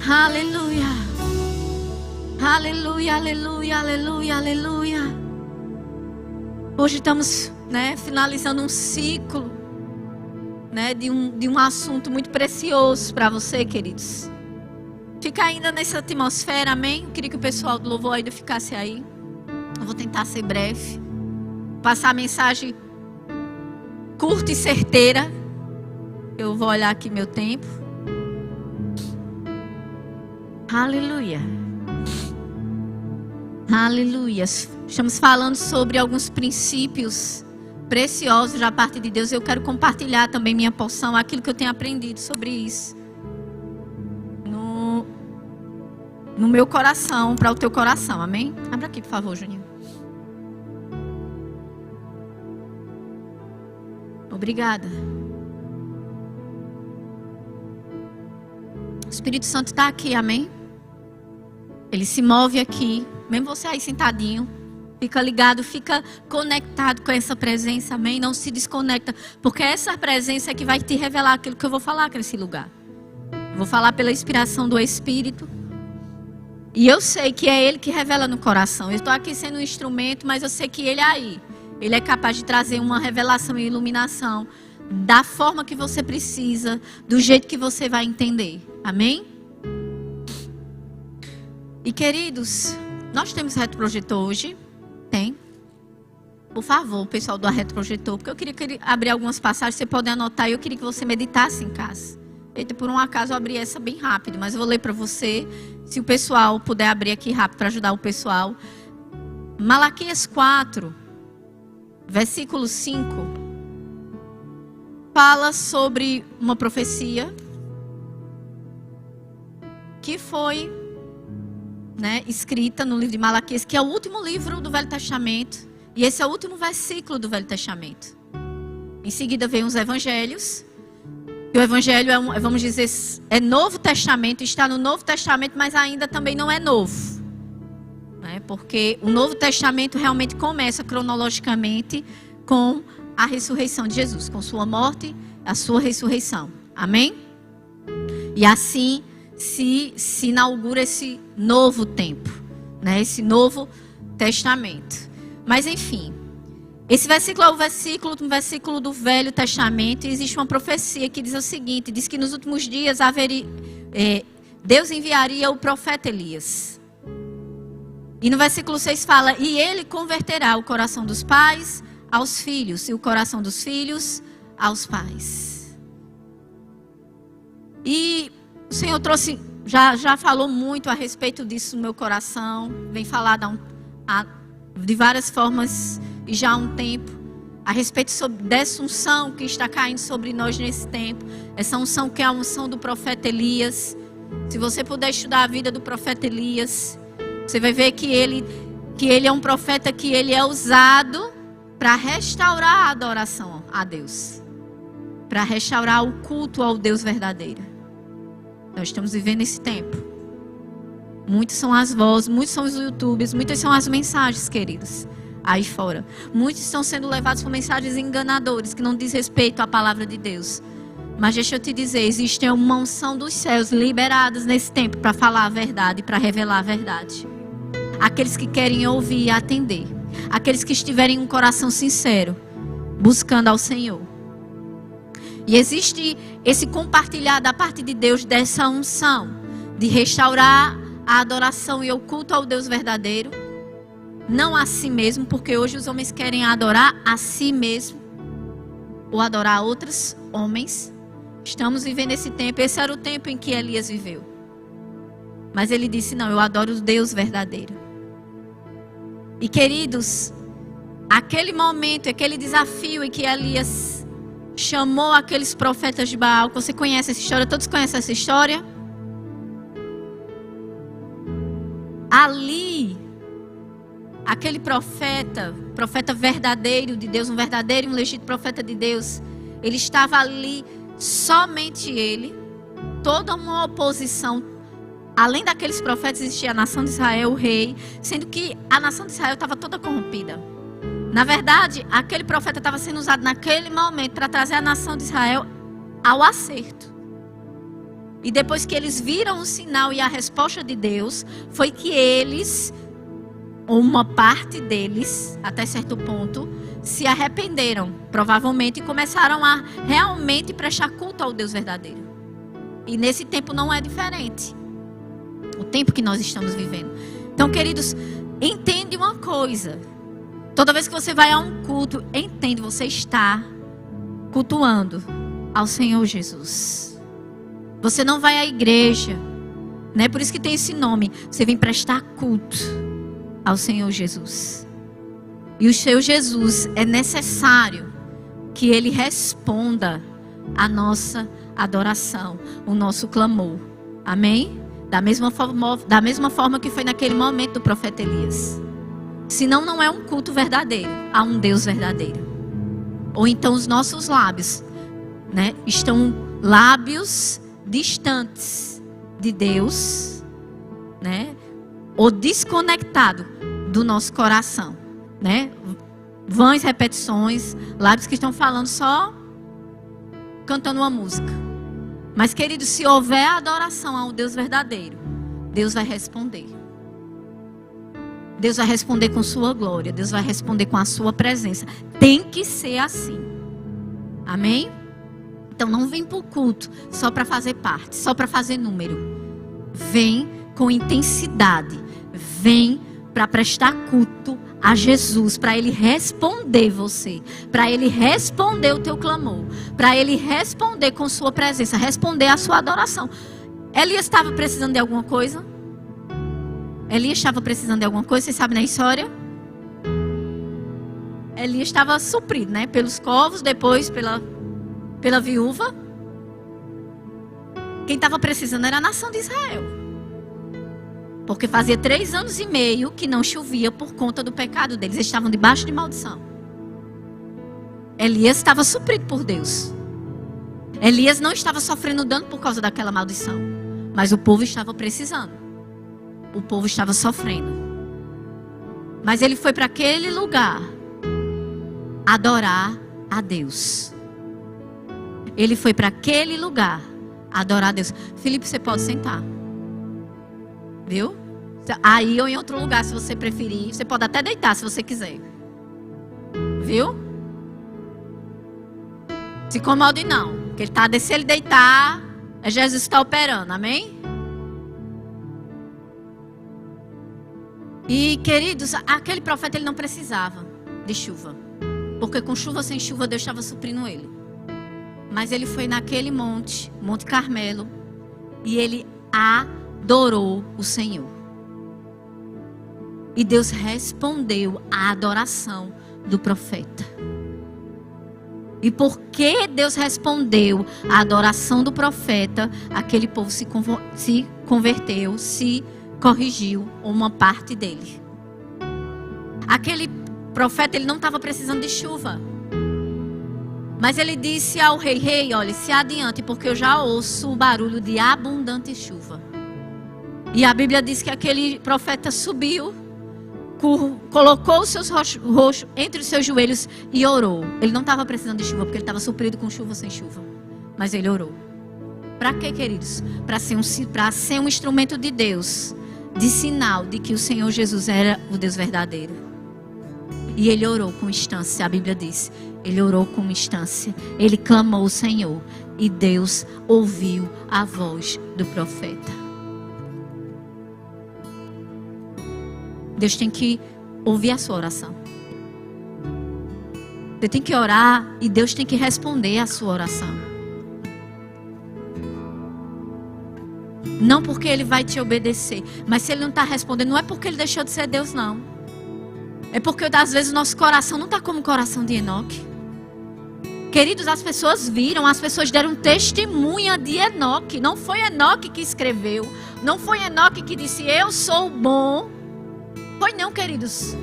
Aleluia. Aleluia, aleluia, aleluia, aleluia. Hoje estamos, finalizando um ciclo, de um assunto muito precioso para você, queridos. Fica ainda nessa atmosfera, amém? Eu queria que o pessoal do louvor ainda ficasse aí. Eu vou tentar ser breve. Passar a mensagem curta e certeira. Eu vou olhar aqui meu tempo. Aleluia. Aleluia. Estamos falando sobre alguns princípios preciosos da parte de Deus. Eu quero compartilhar também minha porção, aquilo que eu tenho aprendido sobre isso. No meu coração, para o teu coração, amém? Abra aqui, por favor, Juninho. Obrigada. O Espírito Santo está aqui, amém? Ele se move aqui, mesmo você aí sentadinho. Fica ligado, fica conectado com essa presença, amém? Não se desconecta, porque essa presença é que vai te revelar aquilo que eu vou falar nesse lugar. Eu vou falar pela inspiração do Espírito. E eu sei que é Ele que revela no coração. Eu estou aqui sendo um instrumento, mas eu sei que Ele é aí. Ele é capaz de trazer uma revelação e iluminação da forma que você precisa, do jeito que você vai entender. Amém? E queridos, nós temos retroprojetor hoje? Tem? Por favor, pessoal do retroprojetor, porque eu queria abrir algumas passagens, você pode anotar e eu queria que você meditasse em casa. Eita, por um acaso eu abri essa bem rápido, mas eu vou ler para você, se o pessoal puder abrir aqui rápido para ajudar o pessoal. Malaquias 4, versículo 5, fala sobre uma profecia que foi escrita no livro de Malaquias, que é o último livro do Velho Testamento, e esse é o último versículo do Velho Testamento. Em seguida vem os evangelhos. O evangelho vamos dizer, é Novo Testamento, está no Novo Testamento, mas ainda também não é novo. Porque o Novo Testamento realmente começa cronologicamente com a ressurreição de Jesus, com sua morte, a sua ressurreição. Amém? E assim se inaugura esse novo tempo, esse Novo Testamento. Mas enfim, esse versículo é um versículo do Velho Testamento, e existe uma profecia que diz o seguinte, diz que nos últimos dias Deus enviaria o profeta Elias. E no versículo 6 fala, e ele converterá o coração dos pais aos filhos, e o coração dos filhos aos pais. E o Senhor trouxe, já falou muito a respeito disso no meu coração, vem falar de várias formas e já há um tempo, a respeito dessa unção que está caindo sobre nós nesse tempo, essa unção que é a unção do profeta Elias. Se você puder estudar a vida do profeta Elias, você vai ver que ele é um profeta que ele é usado para restaurar a adoração a Deus, para restaurar o culto ao Deus verdadeiro. Nós estamos vivendo esse tempo. Muitos são as vozes, muitos são os YouTubers, muitas são as mensagens, queridos, aí fora. Muitos estão sendo levados por mensagens enganadores, que não diz respeito à palavra de Deus. Mas deixa eu te dizer, existe uma unção dos céus liberadas nesse tempo para falar a verdade, para revelar a verdade. Aqueles que querem ouvir e atender. Aqueles que estiverem em um coração sincero, buscando ao Senhor. E existe esse compartilhar da parte de Deus dessa unção, de restaurar a adoração e o culto ao Deus verdadeiro. Não a si mesmo, porque hoje os homens querem adorar a si mesmo, ou adorar outros homens. Estamos vivendo esse tempo, esse era o tempo em que Elias viveu. Mas ele disse, não, eu adoro o Deus verdadeiro. E queridos, aquele momento, aquele desafio em que Elias chamou aqueles profetas de Baal, você conhece essa história? Todos conhecem essa história? Ali, aquele profeta verdadeiro de Deus, um verdadeiro e um legítimo profeta de Deus, ele estava ali, somente ele, toda uma oposição. Além daqueles profetas, existia a nação de Israel, o rei, sendo que a nação de Israel estava toda corrompida. Na verdade, aquele profeta estava sendo usado naquele momento para trazer a nação de Israel ao acerto. E depois que eles viram o sinal e a resposta de Deus, foi que eles, ou uma parte deles, até certo ponto, se arrependeram, provavelmente, e começaram a realmente prestar culto ao Deus verdadeiro. E nesse tempo não é diferente. O tempo que nós estamos vivendo. Então, queridos, entende uma coisa. Toda vez que você vai a um culto, entende, você está cultuando ao Senhor Jesus. Você não vai à igreja, né? Por isso que tem esse nome. Você vem prestar culto ao Senhor Jesus. E o Senhor Jesus é necessário que Ele responda a nossa adoração, o nosso clamor. Amém? Da mesma forma que foi naquele momento do profeta Elias. Senão não é um culto verdadeiro a um Deus verdadeiro. Ou então os nossos lábios, né, estão lábios distantes de Deus, né, ou desconectado do nosso coração, né? Vãs repetições, lábios que estão falando só cantando uma música. Mas, queridos, se houver adoração ao Deus verdadeiro, Deus vai responder. Deus vai responder com sua glória. Deus vai responder com a sua presença. Tem que ser assim. Amém? Então não vem para o culto só para fazer parte, só para fazer número. Vem com intensidade. Vem para prestar culto a Jesus, para Ele responder você, para Ele responder o teu clamor, para Ele responder com sua presença, responder a sua adoração. Elias estava precisando de alguma coisa? Elias estava precisando de alguma coisa, vocês sabem na história? Elias estava suprido, né? Pelos corvos, depois pela viúva. Quem estava precisando era a nação de Israel. Porque fazia 3 anos e meio que não chovia por conta do pecado deles. Eles estavam debaixo de maldição. Elias estava suprido por Deus. Elias não estava sofrendo dano por causa daquela maldição. Mas o povo estava precisando. O povo estava sofrendo. Mas ele foi para aquele lugar adorar a Deus. Ele foi para aquele lugar adorar a Deus. Felipe, você pode sentar. Viu? Aí ou em outro lugar, se você preferir. Você pode até deitar, se você quiser. Viu? Se incomode não. Porque ele está, se ele deitar, é Jesus que está operando. Amém? E, queridos, aquele profeta, ele não precisava de chuva. Porque com chuva ou sem chuva, Deus estava suprindo ele. Mas ele foi naquele Monte Carmelo, e ele adorou o Senhor. E Deus respondeu à adoração do profeta. E porque Deus respondeu à adoração do profeta, aquele povo se converteu, se corrigiu uma parte dele. Aquele profeta, ele não estava precisando de chuva. Mas ele disse ao rei, olha, se adiante, porque eu já ouço o barulho de abundante chuva. E a Bíblia diz que aquele profeta subiu, colocou os seus roxos entre os seus joelhos e orou. Ele não estava precisando de chuva, porque ele estava suprido com chuva ou sem chuva. Mas ele orou. Para quê, queridos? Para ser um instrumento de Deus, de sinal de que o Senhor Jesus era o Deus verdadeiro. E ele orou com instância, a Bíblia diz. Ele orou com instância. Ele clamou ao Senhor. E Deus ouviu a voz do profeta. Deus tem que ouvir a sua oração. Você tem que orar e Deus tem que responder a sua oração. Não porque Ele vai te obedecer. Mas se Ele não está respondendo, não é porque Ele deixou de ser Deus, não. É porque às vezes o nosso coração não está como o coração de Enoque. Queridos, as pessoas viram, as pessoas deram testemunha de Enoque. Não foi Enoque que escreveu. Não foi Enoque que disse, eu sou bom. Foi não, queridos.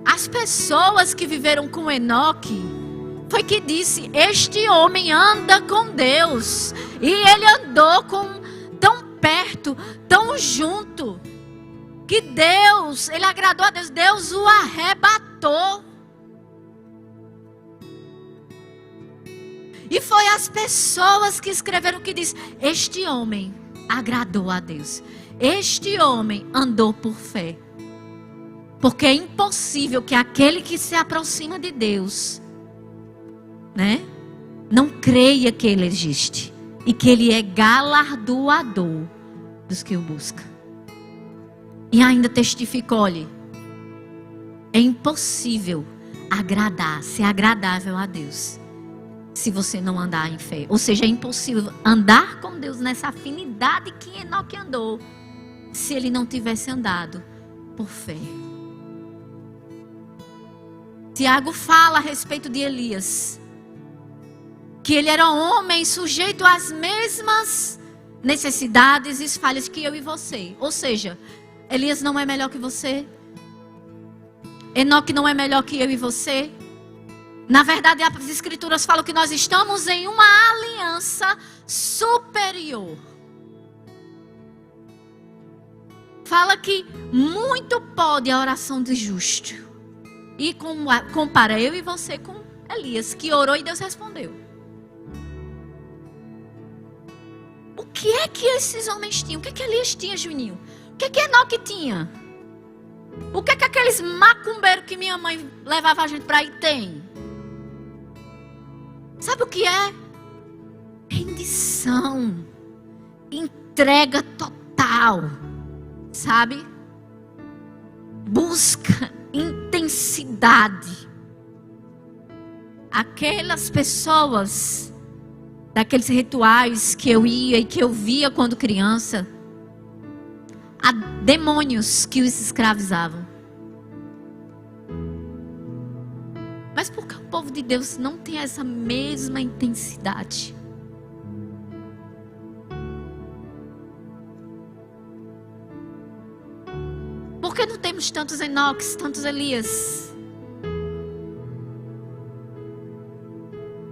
As pessoas que viveram com Enoque, foi que disse, este homem anda com Deus. E ele andou tão perto, tão junto, que Deus, ele agradou a Deus, Deus o arrebatou. E foi as pessoas que escreveram que diz: este homem agradou a Deus. Este homem andou por fé. Porque é impossível que aquele que se aproxima de Deus, né, não creia que Ele existe. E que Ele é galardoador dos que o buscam. E ainda testificou, olha, é impossível ser agradável a Deus, se você não andar em fé. Ou seja, é impossível andar com Deus nessa afinidade que Enoque andou, se ele não tivesse andado por fé. Tiago fala a respeito de Elias, que ele era um homem sujeito às mesmas necessidades e falhas que eu e você. Ou seja, Elias não é melhor que você. Enoque não é melhor que eu e você. Na verdade, as escrituras falam que nós estamos em uma aliança superior. Fala que muito pode a oração de justo. E compara eu e você com Elias, que orou e Deus respondeu. O que é que esses homens tinham? O que é que Elias tinha, Juninho? O que é que Enoque tinha? O que é que aqueles macumbeiros que minha mãe levava a gente para ir tem? Sabe o que é? Rendição. Entrega total. Sabe? Busca intensidade. Aquelas pessoas, daqueles rituais que eu ia e que eu via quando criança, há demônios que os escravizavam. Mas por que o povo de Deus não tem essa mesma intensidade? Por que não temos tantos Enoques, tantos Elias?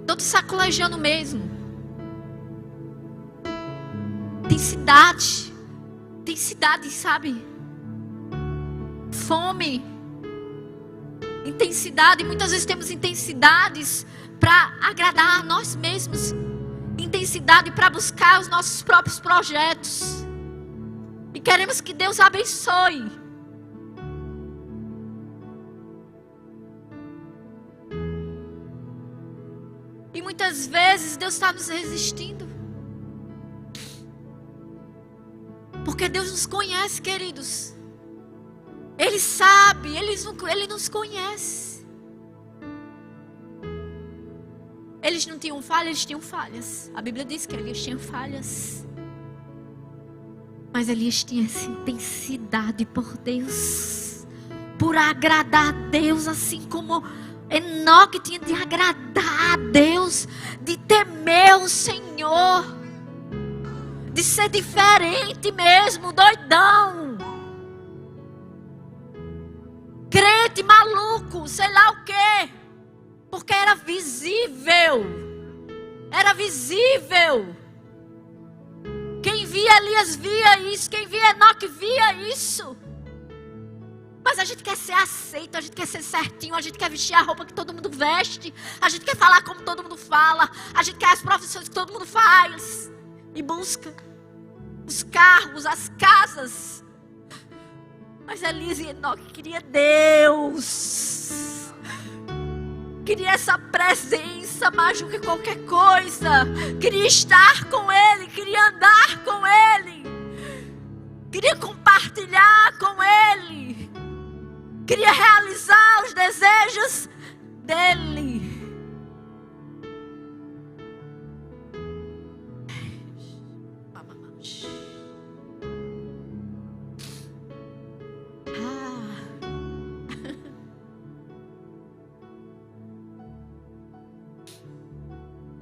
Todos sacolejando mesmo. Intensidade. Intensidade, sabe? Fome. Intensidade. Muitas vezes temos intensidades para agradar a nós mesmos. Intensidade para buscar os nossos próprios projetos. E queremos que Deus abençoe. E muitas vezes Deus está nos resistindo. Porque Deus nos conhece, queridos. Ele sabe, Ele nos conhece. Eles não tinham falhas, eles tinham falhas. A Bíblia diz que Elias tinha falhas. Mas Elias tinha essa intensidade por Deus. Por agradar a Deus, assim como Enoque tinha de agradar a Deus. De temer o Senhor. De ser diferente mesmo, doidão. Crente, maluco, sei lá o quê. Porque era visível. Era visível. Quem via Elias via isso. Quem via Enoque via isso. Mas a gente quer ser aceito, a gente quer ser certinho, a gente quer vestir a roupa que todo mundo veste. A gente quer falar como todo mundo fala. A gente quer as profissões que todo mundo faz. E busca os carros, as casas. Mas Elias e Enoque queria Deus. Queria essa presença mais do que qualquer coisa. Queria estar com Ele, queria andar com Ele. Queria compartilhar com Ele. Queria realizar os desejos dEle.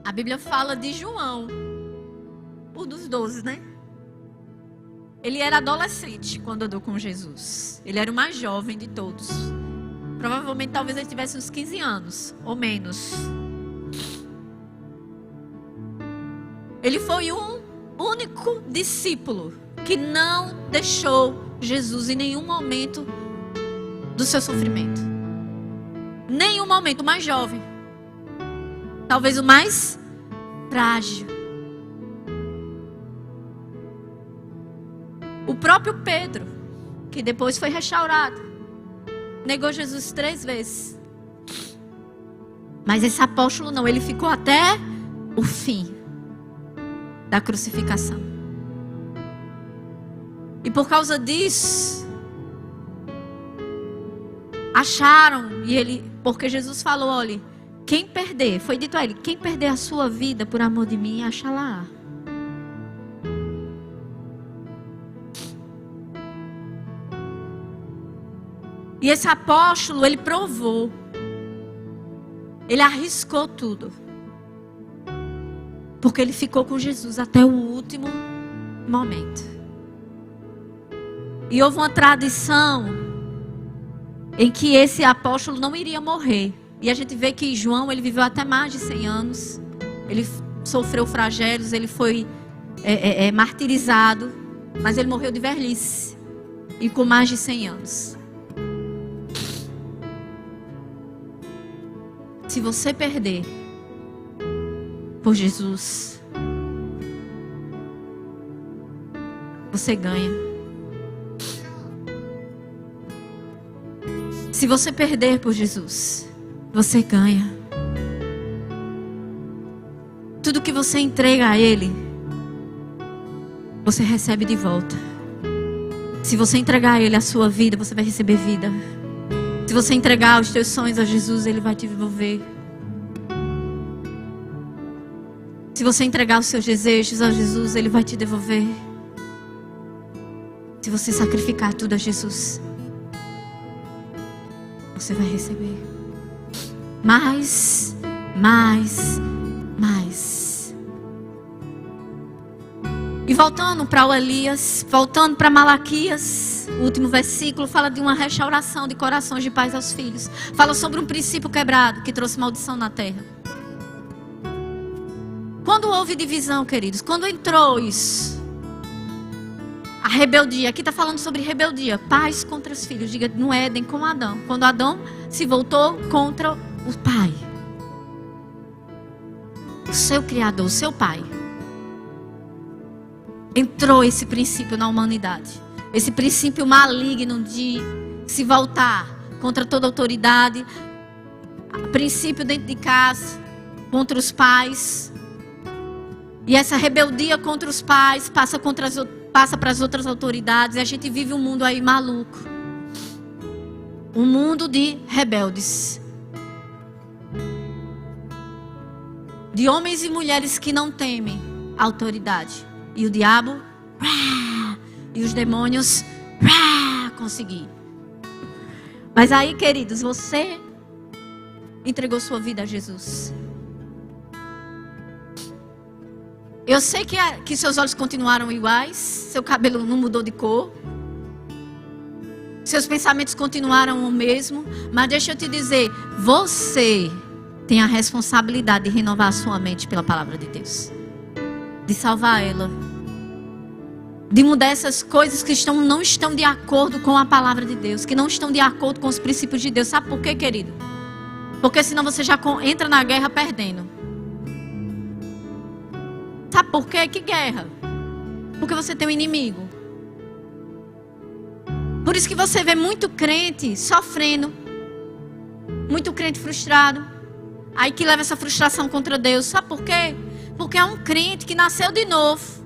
A Bíblia fala de João, um dos 12, né? Ele era adolescente quando andou com Jesus. Ele era o mais jovem de todos. Provavelmente, talvez ele tivesse uns 15 anos, ou menos. Ele foi um único discípulo que não deixou Jesus em nenhum momento do seu sofrimento. Nenhum momento. O mais jovem. Talvez o mais frágil. O próprio Pedro, que depois foi restaurado, negou Jesus 3 vezes. Mas esse apóstolo não, ele ficou até o fim da crucificação. E por causa disso, acharam, porque Jesus falou, olha, quem perder, foi dito a ele, quem perder a sua vida por amor de mim, acha lá. E esse apóstolo, ele provou. Ele arriscou tudo. Porque ele ficou com Jesus até o último momento. E houve uma tradição em que esse apóstolo não iria morrer. E a gente vê que João, ele viveu até mais de 100 anos. Ele sofreu flagelos, ele foi martirizado. Mas ele morreu de velhice. E com mais de 100 anos. Se você perder por Jesus, você ganha. Se você perder por Jesus, você ganha. Tudo que você entrega a Ele, você recebe de volta. Se você entregar a Ele a sua vida, você vai receber vida. Se você entregar os teus sonhos a Jesus, Ele vai te devolver. Se você entregar os seus desejos a Jesus, Ele vai te devolver. Se você sacrificar tudo a Jesus, você vai receber. Mais. E voltando para o Elias, voltando para Malaquias, o último versículo fala de uma restauração de corações de pais aos filhos. Fala sobre um princípio quebrado que trouxe maldição na terra. Quando houve divisão, queridos, quando entrou isso, a rebeldia, aqui está falando sobre rebeldia, pais contra os filhos, diga no Éden com Adão. Quando Adão se voltou contra o pai, o seu criador, o seu pai. Entrou esse princípio na humanidade. Esse princípio maligno de se voltar contra toda autoridade. Princípio dentro de casa, contra os pais. E essa rebeldia contra os pais passa para as outras autoridades. E a gente vive um mundo aí maluco. Um mundo de rebeldes. De homens e mulheres que não temem a autoridade. E o diabo, e os demônios, conseguir. Mas aí, queridos, você entregou sua vida a Jesus. Eu sei que seus olhos continuaram iguais, seu cabelo não mudou de cor, seus pensamentos continuaram o mesmo, mas deixa eu te dizer, você tem a responsabilidade de renovar a sua mente pela palavra de Deus. De salvar ela. De mudar essas coisas que não estão de acordo com a palavra de Deus. Que não estão de acordo com os princípios de Deus. Sabe por quê, querido? Porque senão você já entra na guerra perdendo. Sabe por quê? Que guerra? Porque você tem um inimigo. Por isso que você vê muito crente sofrendo. Muito crente frustrado. Aí que leva essa frustração contra Deus. Sabe por quê? Porque é um crente que nasceu de novo,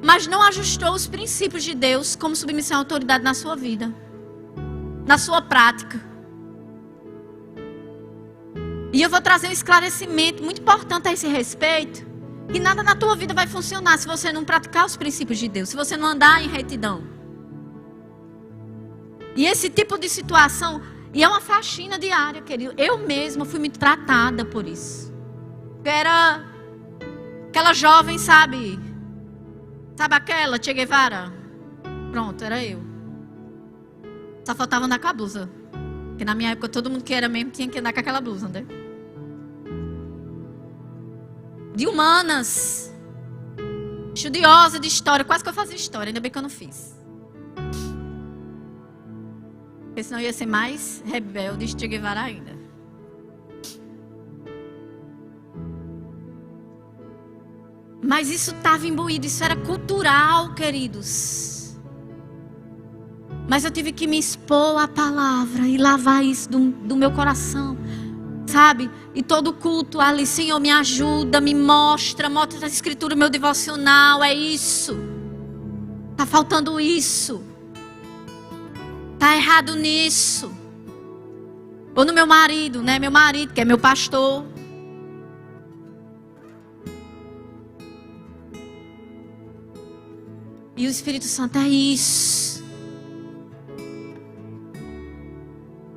mas não ajustou os princípios de Deus como submissão à autoridade na sua vida, na sua prática. E eu vou trazer um esclarecimento muito importante a esse respeito, que nada na tua vida vai funcionar se você não praticar os princípios de Deus, se você não andar em retidão. E esse tipo de situação, e é uma faxina diária, querido. Eu mesma fui muito tratada por isso. Era aquela jovem, sabe? Sabe aquela, Che Guevara? Pronto, era eu. Só faltava andar com a blusa. Porque na minha época todo mundo que era mesmo tinha que andar com aquela blusa, né? De humanas. Estudiosa de história. Quase que eu fazia história, ainda bem que eu não fiz. Porque senão eu ia ser mais rebelde Che Guevara ainda. Mas isso estava imbuído, isso era cultural, queridos. Mas eu tive que me expor à palavra e lavar isso do meu coração, sabe? E todo culto ali, Senhor, me ajuda, me mostra a escritura, meu devocional, é isso. Tá faltando isso. Tá errado nisso. Ou no meu marido, né? Meu marido, que é meu pastor. E o Espírito Santo é isso.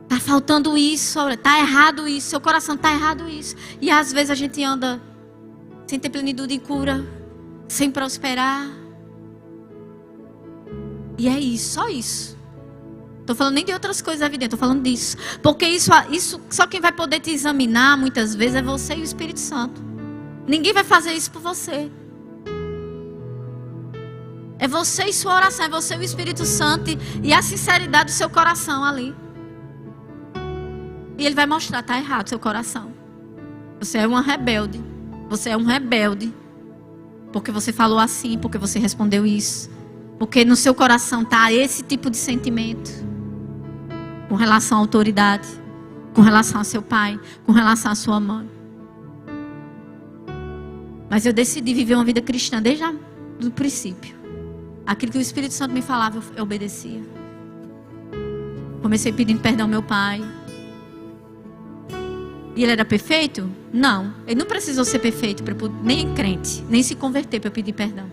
Tá faltando isso, tá errado isso, seu coração tá errado isso. E às vezes a gente anda sem ter plenitude e cura, sem prosperar. E é isso, só isso. Tô falando nem de outras coisas da vida, tô falando disso. Porque isso só quem vai poder te examinar muitas vezes é você e o Espírito Santo. Ninguém vai fazer isso por você. É você e sua oração, é você e o Espírito Santo e a sinceridade do seu coração ali. E ele vai mostrar, tá errado seu coração. Você é uma rebelde. Você é um rebelde. Porque você falou assim, porque você respondeu isso. Porque no seu coração tá esse tipo de sentimento. Com relação à autoridade. Com relação ao seu pai. Com relação à sua mãe. Mas eu decidi viver uma vida cristã desde o princípio. Aquilo que o Espírito Santo me falava, eu obedecia. Comecei pedindo perdão ao meu pai. E ele era perfeito? Não. Ele não precisou ser perfeito, nem crente, nem se converter para eu pedir perdão.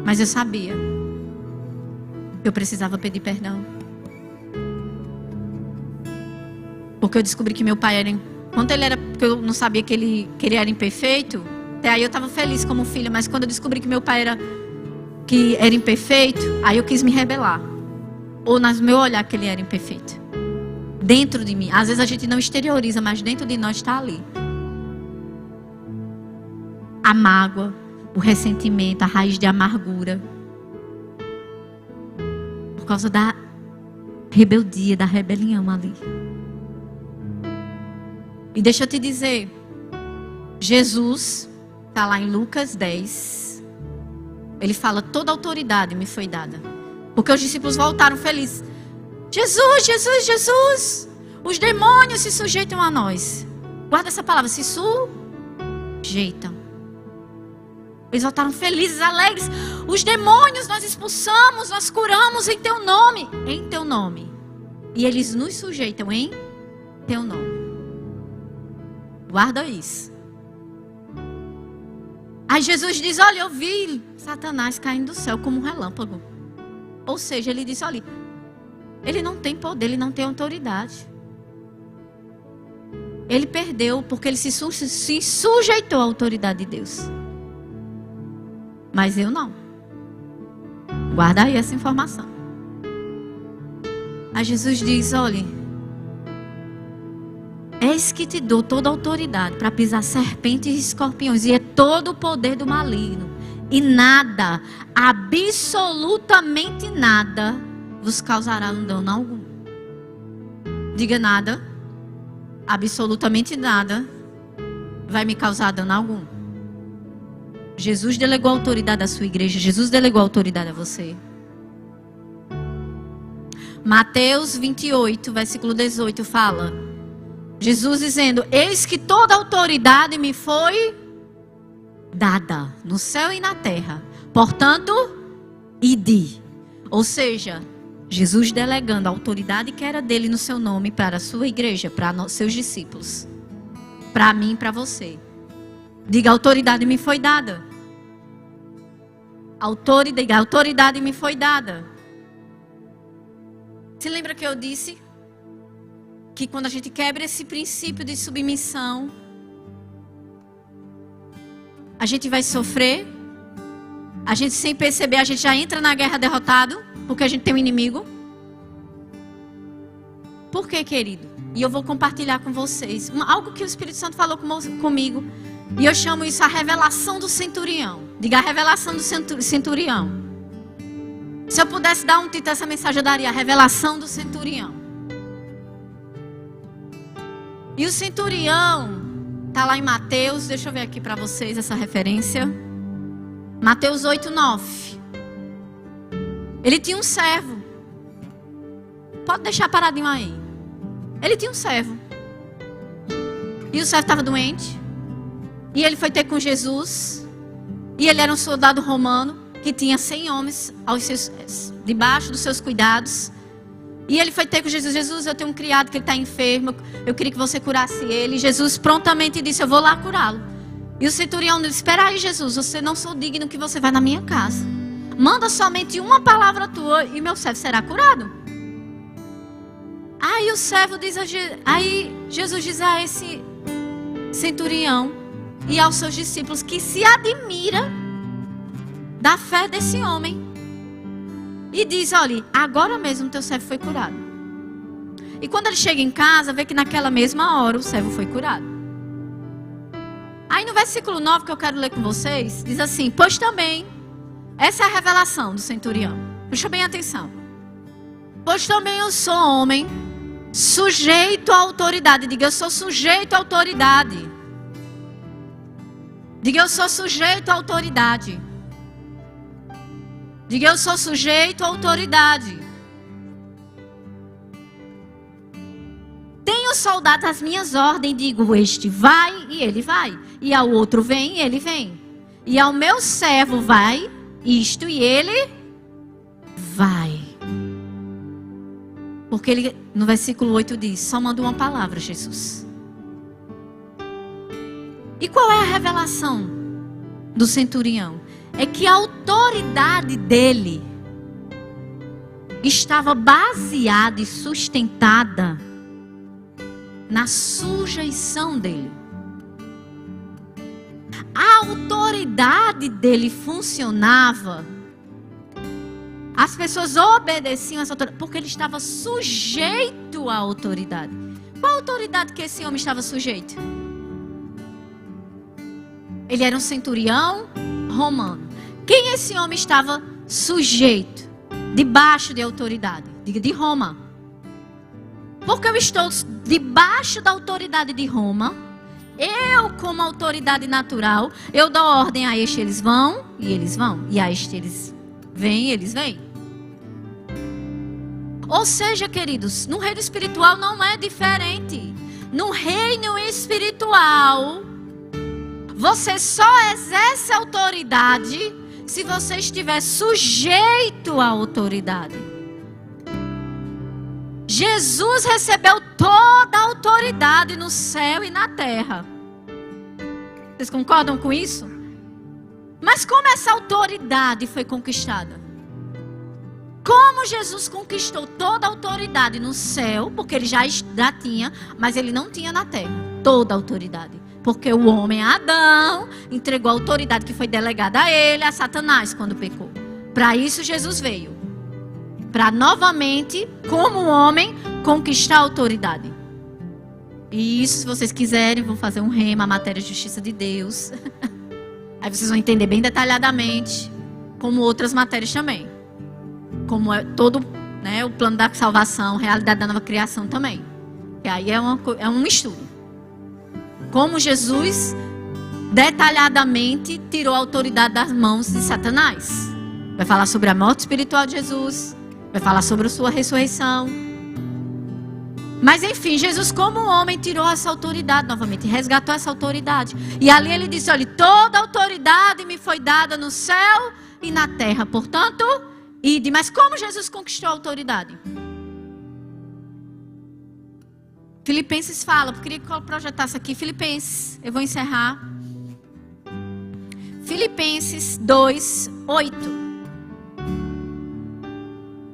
Mas eu sabia que eu precisava pedir perdão. Porque eu descobri que meu pai era... Quando ele era... Porque eu não sabia que ele era imperfeito. Até aí eu estava feliz como filha. Mas quando eu descobri que meu pai era imperfeito, aí eu quis me rebelar. Ou no meu olhar que ele era imperfeito. Dentro de mim. Às vezes a gente não exterioriza, mas dentro de nós está ali. A mágoa, o ressentimento, a raiz de amargura. Por causa da rebeldia, da rebelião ali. E deixa eu te dizer, Jesus, está lá em Lucas 10, ele fala, toda autoridade me foi dada. Porque os discípulos voltaram felizes. Jesus, Jesus, Jesus, os demônios se sujeitam a nós. Guarda essa palavra, se sujeitam. Eles voltaram felizes, alegres. Os demônios nós expulsamos, nós curamos em teu nome. Em teu nome. E eles nos sujeitam em teu nome. Guarda isso. Aí Jesus diz, olha, eu vi Satanás caindo do céu como um relâmpago. Ou seja, ele disse, olha, ele não tem poder, ele não tem autoridade. Ele perdeu porque ele se sujeitou à autoridade de Deus. Mas eu não. Guarda aí essa informação. Aí Jesus diz, olha, eis que te dou toda a autoridade para pisar serpentes e escorpiões, e é todo o poder do maligno. E nada, absolutamente nada, vos causará dano algum. Diga nada, absolutamente nada, vai me causar dano algum. Jesus delegou a autoridade à sua igreja, Jesus delegou a autoridade a você. Mateus 28, versículo 18 fala, Jesus dizendo, eis que toda a autoridade me foi dada no céu e na terra. Portanto, ide. Ou seja, Jesus delegando a autoridade que era dele no seu nome para a sua igreja, para seus discípulos. Para mim e para você. Diga, a autoridade me foi dada. A autoridade me foi dada. Se lembra que eu disse que quando a gente quebra esse princípio de submissão, a gente vai sofrer. A gente sem perceber, a gente já entra na guerra derrotado, porque a gente tem um inimigo. Por quê, querido? E eu vou compartilhar com vocês algo que o Espírito Santo falou comigo. E eu chamo isso a revelação do centurião. Diga, a revelação do centurião. Se eu pudesse dar um título a essa mensagem, eu daria a revelação do centurião. E o centurião está lá em Mateus. Deixa eu ver aqui para vocês essa referência. Mateus 8:9. Ele tinha um servo. Pode deixar paradinho aí. Ele tinha um servo. E o servo estava doente. E ele foi ter com Jesus. E ele era um soldado romano que tinha 100 homens debaixo dos seus cuidados. E ele foi ter com Jesus. Jesus, eu tenho um criado que ele está enfermo. Eu queria que você curasse ele. E Jesus prontamente disse, eu vou lá curá-lo. E o centurião disse, espera aí, Jesus, você não sou digno que você vá na minha casa. Manda somente uma palavra tua e meu servo será curado. Aí o servo diz aí Jesus diz a esse centurião e aos seus discípulos que se admira da fé desse homem. E diz, olha, agora mesmo teu servo foi curado. E quando ele chega em casa, vê que naquela mesma hora o servo foi curado. Aí no versículo 9 que eu quero ler com vocês, diz assim, pois também, essa é a revelação do centurião. Presta bem atenção. Pois também eu sou homem, sujeito à autoridade. Diga, eu sou sujeito à autoridade. Diga, eu sou sujeito à autoridade. Diga, eu sou sujeito à autoridade. Tenho soldado às minhas ordens, digo, este vai e ele vai. E ao outro vem e ele vem. E ao meu servo vai isto e ele vai. Porque ele, no versículo 8 diz, só manda uma palavra, Jesus. E qual é a revelação do centurião? É que a autoridade dele estava baseada e sustentada na sujeição dele. A autoridade dele funcionava. As pessoas obedeciam essa autoridade porque ele estava sujeito à autoridade. Qual a autoridade que esse homem estava sujeito? Ele era um centurião romano. Quem esse homem estava sujeito? Debaixo de autoridade. Diga, de Roma. Porque eu estou debaixo da autoridade de Roma. Eu, como autoridade natural, eu dou ordem a este, eles vão, e eles vão. E a este, eles vêm, e eles vêm. Ou seja, queridos, no reino espiritual não é diferente. No reino espiritual, você só exerce autoridade se você estiver sujeito à autoridade. Jesus recebeu toda a autoridade no céu e na terra. Vocês concordam com isso? Mas como essa autoridade foi conquistada? Como Jesus conquistou toda a autoridade no céu, porque ele já tinha, mas ele não tinha na terra, toda a autoridade. Porque o homem Adão entregou a autoridade que foi delegada a ele, a Satanás, quando pecou. Para isso Jesus veio. Para novamente, como homem, conquistar a autoridade. E isso, se vocês quiserem, vou fazer um rema, a matéria de justiça de Deus. Aí vocês vão entender bem detalhadamente, como outras matérias também. Como é todo, né, o plano da salvação, realidade da nova criação também. E aí é um estudo. Como Jesus detalhadamente tirou a autoridade das mãos de Satanás. Vai falar sobre a morte espiritual de Jesus. Vai falar sobre a sua ressurreição. Mas enfim, Jesus como homem tirou essa autoridade novamente. Resgatou essa autoridade. E ali ele disse, olha, toda autoridade me foi dada no céu e na terra. Portanto, ide. Mas como Jesus conquistou a autoridade? Filipenses fala, eu queria que eu projetasse aqui. Filipenses, eu vou encerrar. Filipenses 2:8.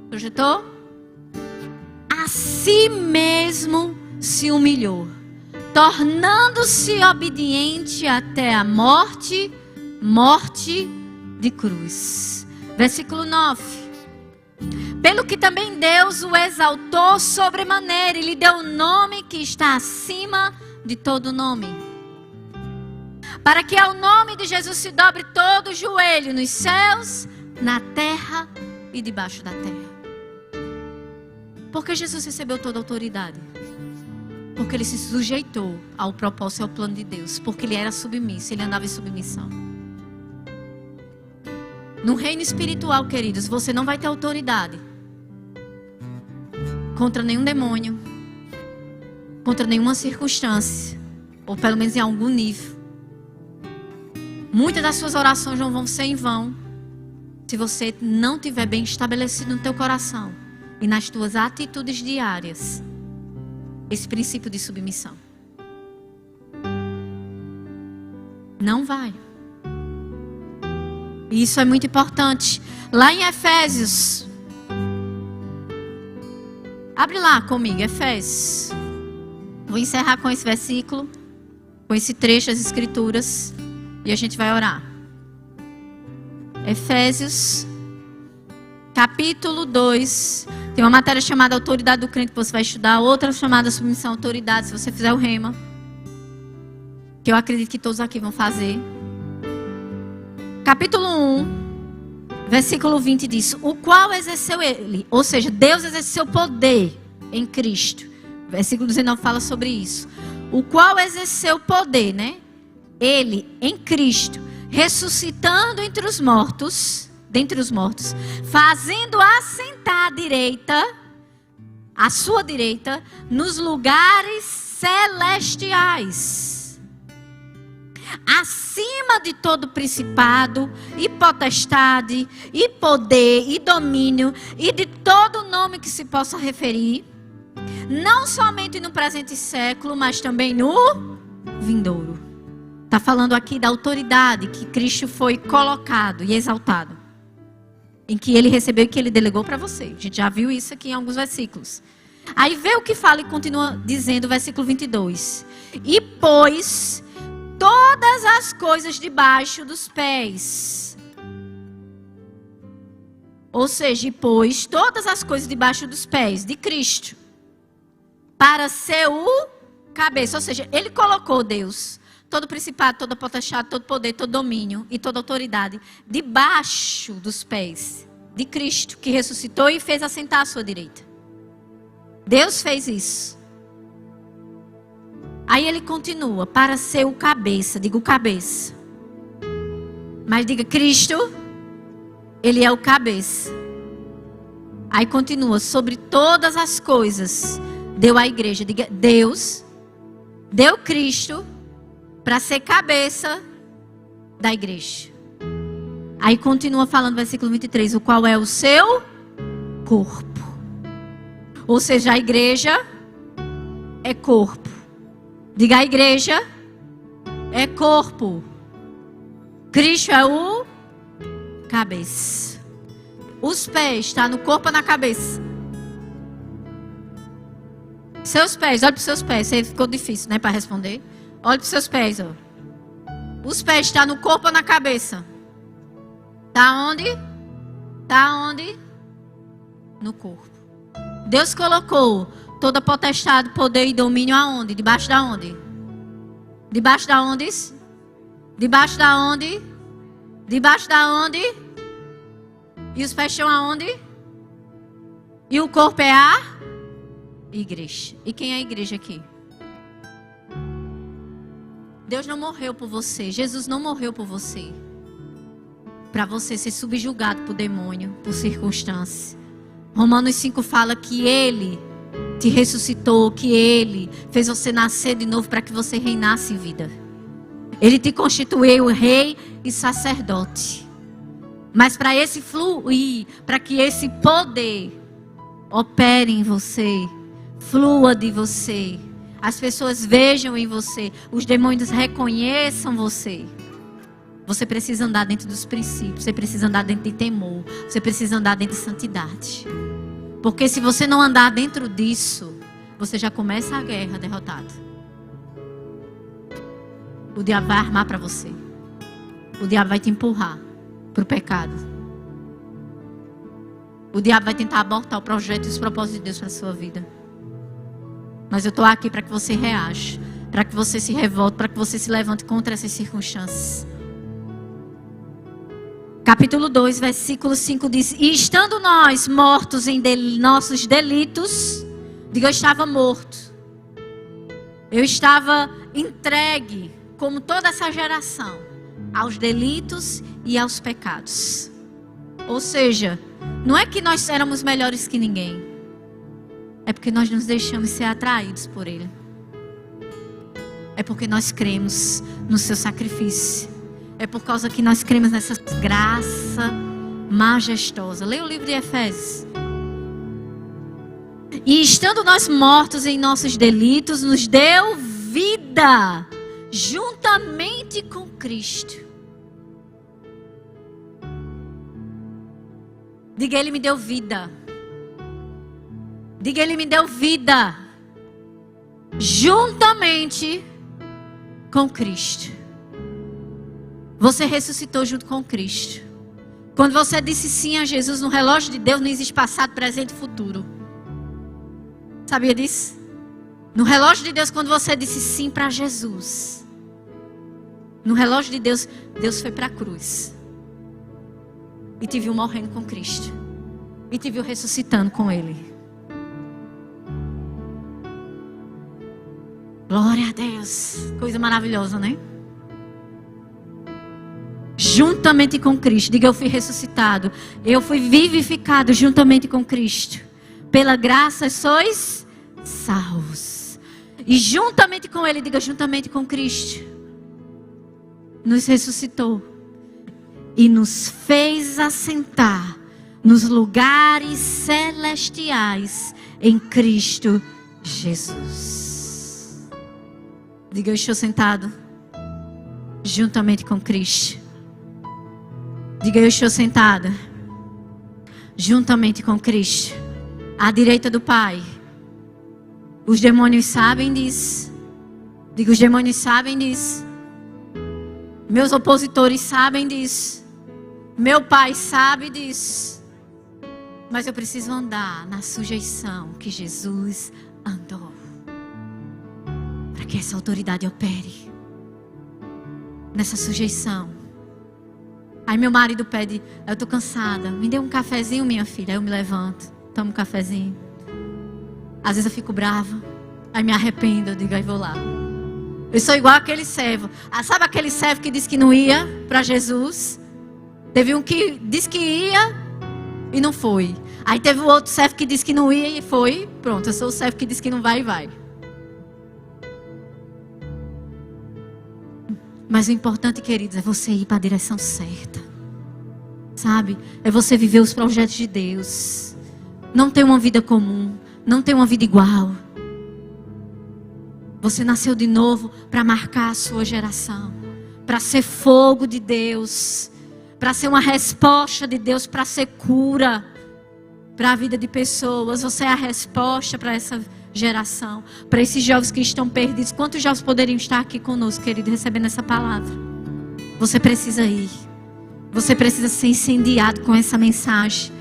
Projetou? A si mesmo se humilhou, tornando-se obediente até a morte de cruz. Versículo 9. Pelo que também Deus o exaltou sobremaneira e lhe deu um nome que está acima de todo nome. Para que ao nome de Jesus se dobre todo o joelho nos céus, na terra e debaixo da terra. Porque Jesus recebeu toda a autoridade. Porque ele se sujeitou ao propósito e ao plano de Deus. Porque ele era submisso, ele andava em submissão. No reino espiritual, queridos, você não vai ter autoridade contra nenhum demônio, contra nenhuma circunstância, ou pelo menos em algum nível. Muitas das suas orações não vão ser em vão, se você não tiver bem estabelecido no teu coração e nas tuas atitudes diárias esse princípio de submissão. Não vai. E isso é muito importante. Lá em Efésios, abre lá comigo, Efésios. Vou encerrar com esse versículo, com esse trecho das Escrituras, e a gente vai orar. Efésios, capítulo 2. Tem uma matéria chamada Autoridade do Crente que você vai estudar, outra chamada Submissão à Autoridade, se você fizer o rema, que eu acredito que todos aqui vão fazer. Capítulo 1, versículo 20 diz: o qual exerceu ele, ou seja, Deus exerceu poder em Cristo. Versículo 19 fala sobre isso. O qual exerceu poder, né? Ele em Cristo, ressuscitando dentre os mortos, fazendo assentar à sua direita, nos lugares celestiais, acima de todo principado, e potestade, e poder, e domínio, e de todo nome que se possa referir, não somente no presente século, mas também no vindouro. Está falando aqui da autoridade que Cristo foi colocado e exaltado, em que ele recebeu e que ele delegou para você. A gente já viu isso aqui em alguns versículos. Aí vê o que fala e continua dizendo o versículo 22. E pôs todas as coisas debaixo dos pés. Ou seja, e pôs todas as coisas debaixo dos pés de Cristo, para ser o cabeça. Ou seja, ele colocou Deus, todo principado, toda potestade, todo poder, todo domínio e toda autoridade debaixo dos pés de Cristo, que ressuscitou e fez assentar à sua direita. Deus fez isso. Aí ele continua, para ser o cabeça. Diga o cabeça. Mas diga Cristo, ele é o cabeça. Aí continua, sobre todas as coisas deu à igreja. Diga, Deus deu Cristo para ser cabeça da igreja. Aí continua falando, versículo 23, o qual é o seu corpo. Ou seja, a igreja é corpo. Diga, a igreja é corpo. Cristo é o cabeça. Os pés, está no corpo ou na cabeça? Seus pés, olha para os seus pés. Você ficou difícil, né, para responder. Olha para os seus pés, ó. Os pés estão no corpo ou na cabeça? Está onde? Está onde? No corpo. Deus colocou toda potestade, poder e domínio aonde? Debaixo da onde? Debaixo da onde? Debaixo da onde? Debaixo da onde? E os pés estão aonde? E o corpo é a igreja. E quem é a igreja aqui? Deus não morreu por você. Jesus não morreu por você, para você ser subjugado por demônio, por circunstância. Romanos 5 fala que Ele te ressuscitou, que Ele fez você nascer de novo para que você reinasse em vida. Ele te constituiu rei e sacerdote. Mas para esse fluir, para que esse poder opere em você, flua de você, as pessoas vejam em você, os demônios reconheçam você. Você precisa andar dentro dos princípios, você precisa andar dentro de temor, você precisa andar dentro de santidade. Porque se você não andar dentro disso, você já começa a guerra derrotado. O diabo vai armar para você. O diabo vai te empurrar para o pecado. O diabo vai tentar abortar o projeto e os propósitos de Deus para a sua vida. Mas eu estou aqui para que você reaja, para que você se revolte, para que você se levante contra essas circunstâncias. Capítulo 2, versículo 5 diz: e estando nós mortos em nossos delitos, diga, eu estava morto. Eu estava entregue, como toda essa geração, aos delitos e aos pecados. Ou seja, não é que nós éramos melhores que ninguém. É porque nós nos deixamos ser atraídos por Ele. É porque nós cremos no seu sacrifício. É por causa que nós cremos nessa graça majestosa. Leia o livro de Efésios. E estando nós mortos em nossos delitos, nos deu vida juntamente com Cristo. Diga, Ele me deu vida. Diga, Ele me deu vida juntamente com Cristo. Você ressuscitou junto com Cristo. Quando você disse sim a Jesus, no relógio de Deus não existe passado, presente e futuro. Sabia disso? No relógio de Deus, quando você disse sim para Jesus, no relógio de Deus, Deus foi para a cruz. E te viu morrendo com Cristo. E te viu ressuscitando com Ele. Glória a Deus. Coisa maravilhosa, né? Juntamente com Cristo. Diga, eu fui ressuscitado. Eu fui vivificado juntamente com Cristo. Pela graça sois salvos. E juntamente com Ele, diga, juntamente com Cristo, nos ressuscitou. E nos fez assentar nos lugares celestiais em Cristo Jesus. Diga, eu estou sentado juntamente com Cristo. Diga, eu estou sentada juntamente com Cristo, à direita do Pai. Os demônios sabem disso. Diga, os demônios sabem disso. Meus opositores sabem disso. Meu Pai sabe disso. Mas eu preciso andar na sujeição que Jesus andou, para que essa autoridade opere nessa sujeição. Aí meu marido pede, eu estou cansada, me dê um cafezinho, minha filha. Aí eu me levanto, tomo um cafezinho. Às vezes eu fico brava, aí me arrependo, eu digo, aí vou lá. Eu sou igual aquele servo. Sabe aquele servo que disse que não ia para Jesus? Teve um que disse que ia e não foi. Aí teve o outro servo que disse que não ia e foi. Pronto, eu sou o servo que disse que não vai e vai. Mas o importante, queridos, é você ir para a direção certa. Sabe? É você viver os projetos de Deus. Não ter uma vida comum. Não ter uma vida igual. Você nasceu de novo para marcar a sua geração. Para ser fogo de Deus. Para ser uma resposta de Deus. Para ser cura para a vida de pessoas. Você é a resposta para essa geração. Para esses jovens que estão perdidos. Quantos jovens poderiam estar aqui conosco, querido, recebendo essa palavra? Você precisa ir. Você precisa ser incendiado com essa mensagem.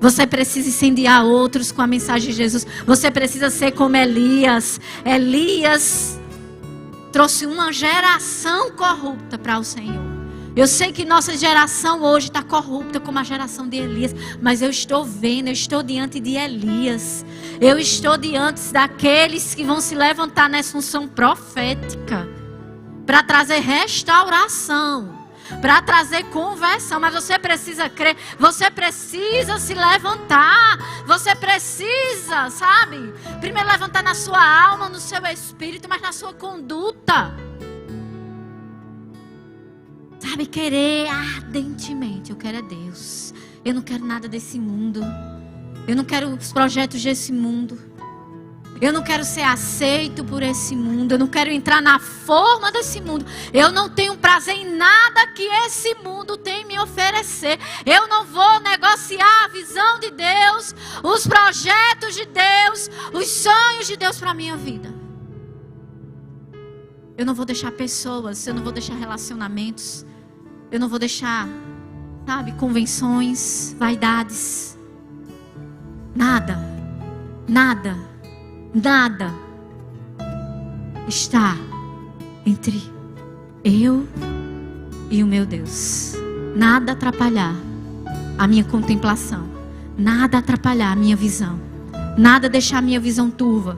Você precisa incendiar outros com a mensagem de Jesus. Você precisa ser como Elias. Elias trouxe uma geração corrupta para o Senhor. Eu sei que nossa geração hoje está corrupta como a geração de Elias. Mas eu estou vendo, eu estou diante de Elias. Eu estou diante daqueles que vão se levantar nessa função profética. Para trazer restauração. Para trazer conversão. Mas você precisa crer. Você precisa se levantar. Você precisa, sabe? Primeiro levantar na sua alma, no seu espírito, mas na sua conduta. Sabe, querer ardentemente. Eu quero é Deus. Eu não quero nada desse mundo. Eu não quero os projetos desse mundo. Eu não quero ser aceito por esse mundo. Eu não quero entrar na forma desse mundo. Eu não tenho prazer em nada que esse mundo tem me oferecer. Eu não vou negociar a visão de Deus, os projetos de Deus, os sonhos de Deus para a minha vida. Eu não vou deixar pessoas, eu não vou deixar relacionamentos. Eu não vou deixar, sabe, convenções, vaidades. Nada, nada, nada está entre eu e o meu Deus. Nada atrapalhar a minha contemplação. Nada atrapalhar a minha visão. Nada deixar a minha visão turva.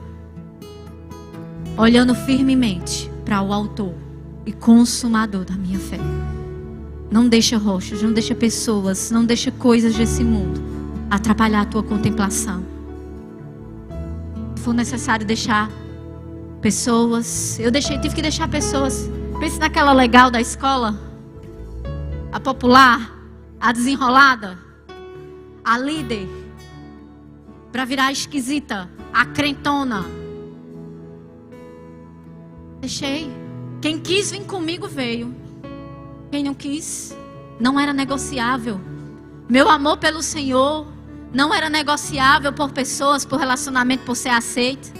Olhando firmemente para o autor e consumador da minha fé. Não deixa rochas, não deixa pessoas, não deixa coisas desse mundo atrapalhar a tua contemplação. Se for necessário deixar pessoas, tive que deixar pessoas. Pense naquela legal da escola, a popular, a desenrolada, a líder, para virar a esquisita, a crentona. Deixei. Quem quis vir comigo veio. Quem não quis, não era negociável. Meu amor pelo Senhor não era negociável por pessoas, por relacionamento, por ser aceito,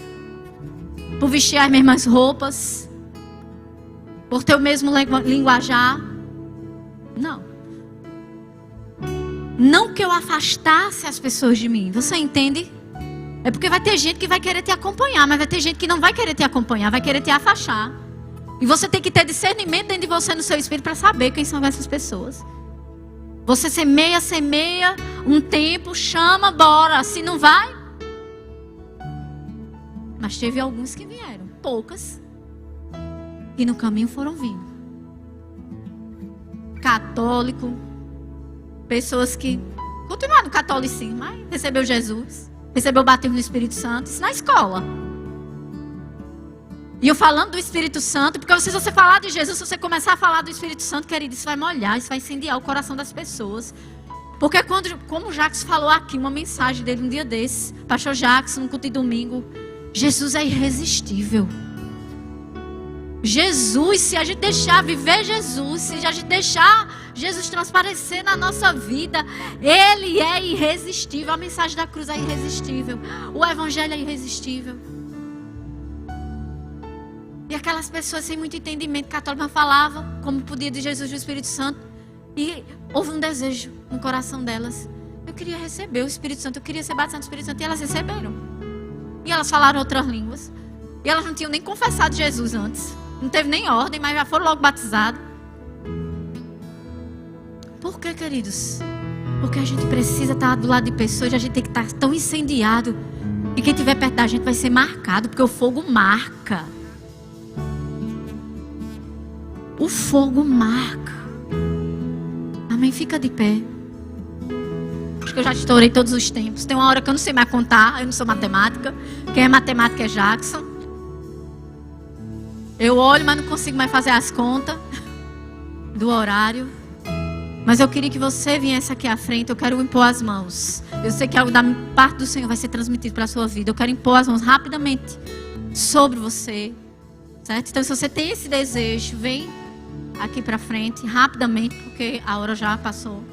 por vestir as mesmas roupas, por ter o mesmo linguajar. Não. Não que eu afastasse as pessoas de mim. Você entende? É porque vai ter gente que vai querer te acompanhar, mas vai ter gente que não vai querer te acompanhar, vai querer te afastar. E você tem que ter discernimento dentro de você, no seu espírito, para saber quem são essas pessoas. Você semeia um tempo, chama, bora. Se não vai. Mas teve alguns que vieram, poucas, e no caminho foram vindo. Católico, pessoas que continuaram no catolicismo, mas recebeu Jesus, recebeu o batismo no Espírito Santo, isso na escola. E eu falando do Espírito Santo, porque se você falar de Jesus, se você começar a falar do Espírito Santo, querido, isso vai molhar, isso vai incendiar o coração das pessoas. Porque como o Jackson falou aqui, uma mensagem dele um dia desses, pastor Jackson, no culto de domingo, Jesus é irresistível. Jesus, se a gente deixar viver Jesus, se a gente deixar Jesus transparecer na nossa vida, Ele é irresistível. A mensagem da cruz é irresistível. O Evangelho é irresistível. E aquelas pessoas sem muito entendimento católico falavam como podia de Jesus e do Espírito Santo. E houve um desejo no coração delas. Eu queria receber o Espírito Santo, eu queria ser batizada no Espírito Santo. E elas receberam. E elas falaram outras línguas. E elas não tinham nem confessado Jesus antes. Não teve nem ordem, mas já foram logo batizadas. Por que, queridos? Porque a gente precisa estar do lado de pessoas e a gente tem que estar tão incendiado. E quem estiver perto da gente vai ser marcado, porque o fogo marca. O fogo marca. Amém? Fica de pé. Acho que eu já estourei todos os tempos. Tem uma hora que eu não sei mais contar. Eu não sou matemática. Quem é matemática é Jackson. Eu olho, mas não consigo mais fazer as contas do horário. Mas eu queria que você viesse aqui à frente. Eu quero impor as mãos. Eu sei que algo da parte do Senhor vai ser transmitido para a sua vida. Eu quero impor as mãos rapidamente sobre você. Certo? Então, se você tem esse desejo, vem aqui para frente rapidamente, porque a hora já passou.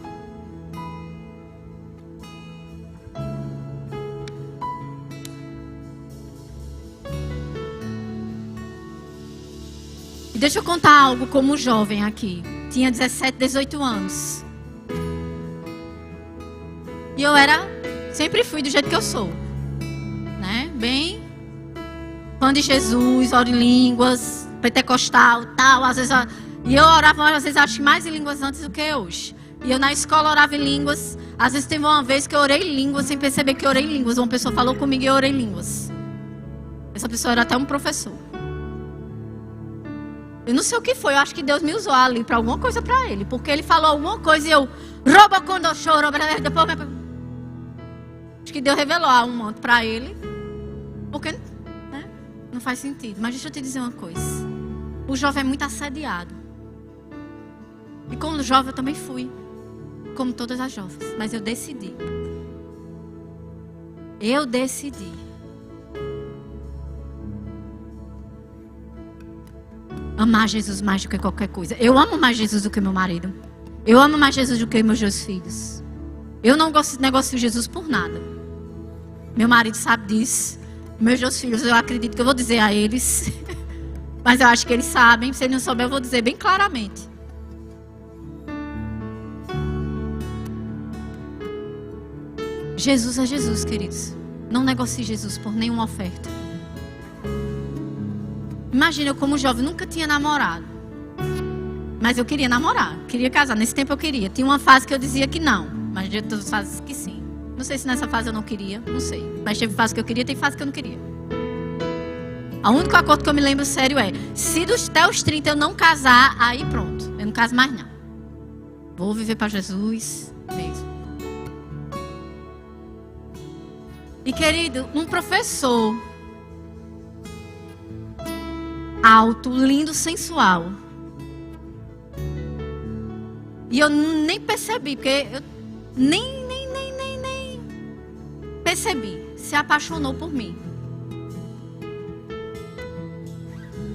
E deixa eu contar algo como jovem aqui. Tinha 17, 18 anos. E eu sempre fui do jeito que eu sou. Né? Bem fã de Jesus, oro em línguas, pentecostal, tal, às vezes. E eu orava, às vezes, acho que mais em línguas antes do que hoje. E eu na escola orava em línguas. Às vezes teve uma vez que eu orei em línguas sem perceber que eu orei em línguas. Uma pessoa falou comigo e eu orei em línguas. Essa pessoa era até um professor. Eu não sei o que foi, eu acho que Deus me usou ali para alguma coisa para ele. Porque ele falou alguma coisa e eu... Acho que Deus revelou um manto para ele. Porque, né, não faz sentido. Mas deixa eu te dizer uma coisa. O jovem é muito assediado. E como jovem eu também fui. Como todas as jovens. Mas eu decidi. Eu decidi. Amar Jesus mais do que qualquer coisa. Eu amo mais Jesus do que meu marido. Eu amo mais Jesus do que meus 2 filhos. Eu não negocio Jesus por nada. Meu marido sabe disso. Meus 2 filhos, eu acredito que eu vou dizer a eles. Mas eu acho que eles sabem. Se eles não souberem, eu vou dizer bem claramente. Jesus é Jesus, queridos. Não negocie Jesus por nenhuma oferta. Imagina, eu como jovem nunca tinha namorado. Mas eu queria namorar, queria casar. Nesse tempo eu queria. Tinha uma fase que eu dizia que não, mas de outras fases que sim. Não sei se nessa fase eu não queria, não sei. Mas teve fase que eu queria, tem fase que eu não queria. O único acordo que eu me lembro sério é: se até os 30 eu não casar, aí pronto, eu não caso mais não. Vou viver para Jesus mesmo. E querido, um professor alto, lindo, sensual. E eu nem percebi, porque eu nem percebi. Se apaixonou por mim.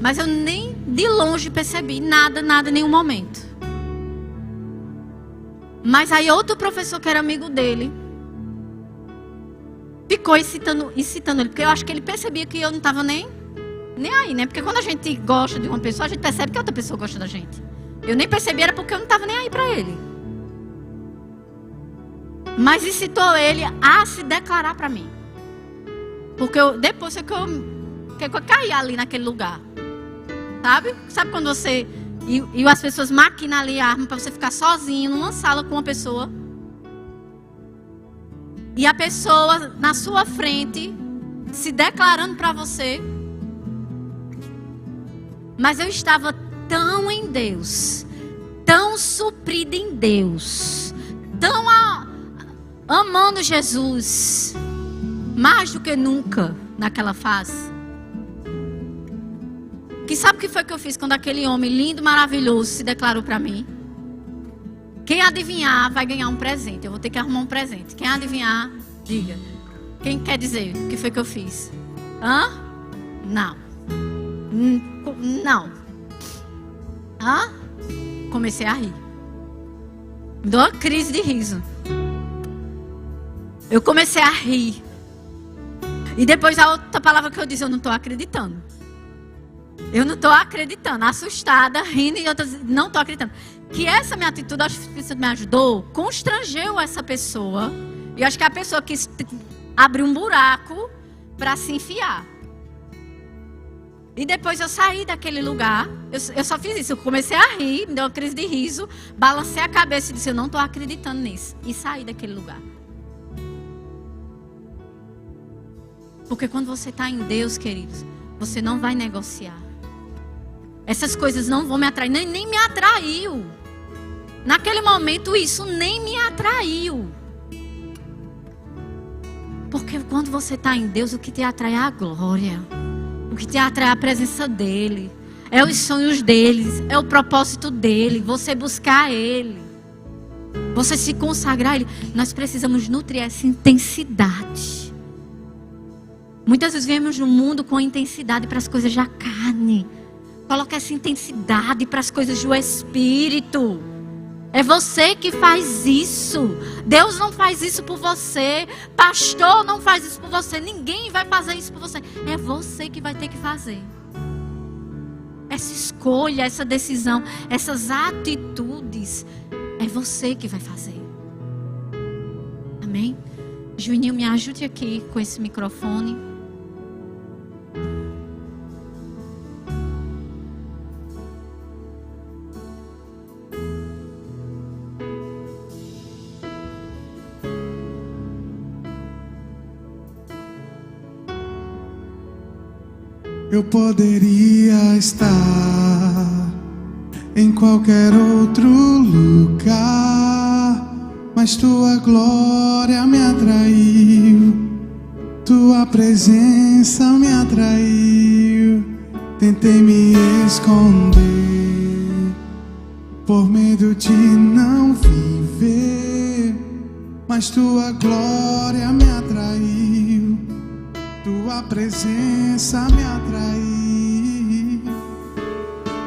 Mas eu nem de longe percebi nada, em nenhum momento. Mas aí outro professor que era amigo dele ficou incitando ele, porque eu acho que ele percebia que eu não estava nem aí, né? Porque quando a gente gosta de uma pessoa, a gente percebe que a outra pessoa gosta da gente. Eu nem percebi, era porque eu não estava nem aí para ele. Mas incitou ele a se declarar para mim. Porque depois que eu caí ali naquele lugar. Sabe quando você... E as pessoas maquinam ali a arma para você ficar sozinho numa sala com uma pessoa. E a pessoa na sua frente se declarando para você. Mas eu estava tão em Deus, tão suprida em Deus, tão amando Jesus, mais do que nunca naquela fase. Que sabe o que foi que eu fiz quando aquele homem lindo, maravilhoso se declarou para mim? Quem adivinhar vai ganhar um presente. Eu vou ter que arrumar um presente. Quem adivinhar, diga. Quem quer dizer o que foi que eu fiz? Hã? Não. Não. Hã? Comecei a rir. Me deu uma crise de riso. Eu comecei a rir. E depois a outra palavra que eu disse, eu não estou acreditando. Eu não estou acreditando. Assustada, rindo, e eu não estou acreditando. Que essa minha atitude, acho que isso me ajudou, constrangeu essa pessoa. E eu acho que a pessoa quis abrir um buraco para se enfiar. E depois eu saí daquele lugar. Eu só fiz isso. Eu comecei a rir, me deu uma crise de riso. Balancei a cabeça e disse, eu não estou acreditando nisso. E saí daquele lugar. Porque quando você está em Deus, queridos, você não vai negociar. Essas coisas não vão me atrair. Nem me atraiu. Naquele momento isso nem me atraiu. Porque quando você está em Deus, o que te atrai é a glória. O que te atrai é a presença dEle. É os sonhos deles. É o propósito dEle. Você buscar Ele. Você se consagrar a Ele. Nós precisamos nutrir essa intensidade. Muitas vezes vivemos no mundo com intensidade para as coisas da carne. Coloca essa intensidade para as coisas do Espírito. É você que faz isso. Deus não faz isso por você. Pastor não faz isso por você. Ninguém vai fazer isso por você. É você que vai ter que fazer. Essa escolha, essa decisão, essas atitudes, é você que vai fazer. Amém? Juninho, me ajude aqui com esse microfone. Eu poderia estar em qualquer outro lugar, mas tua glória me atraiu, tua presença me atraiu. Tentei me esconder por medo de não viver, mas tua glória me atraiu, tua presença me atraiu.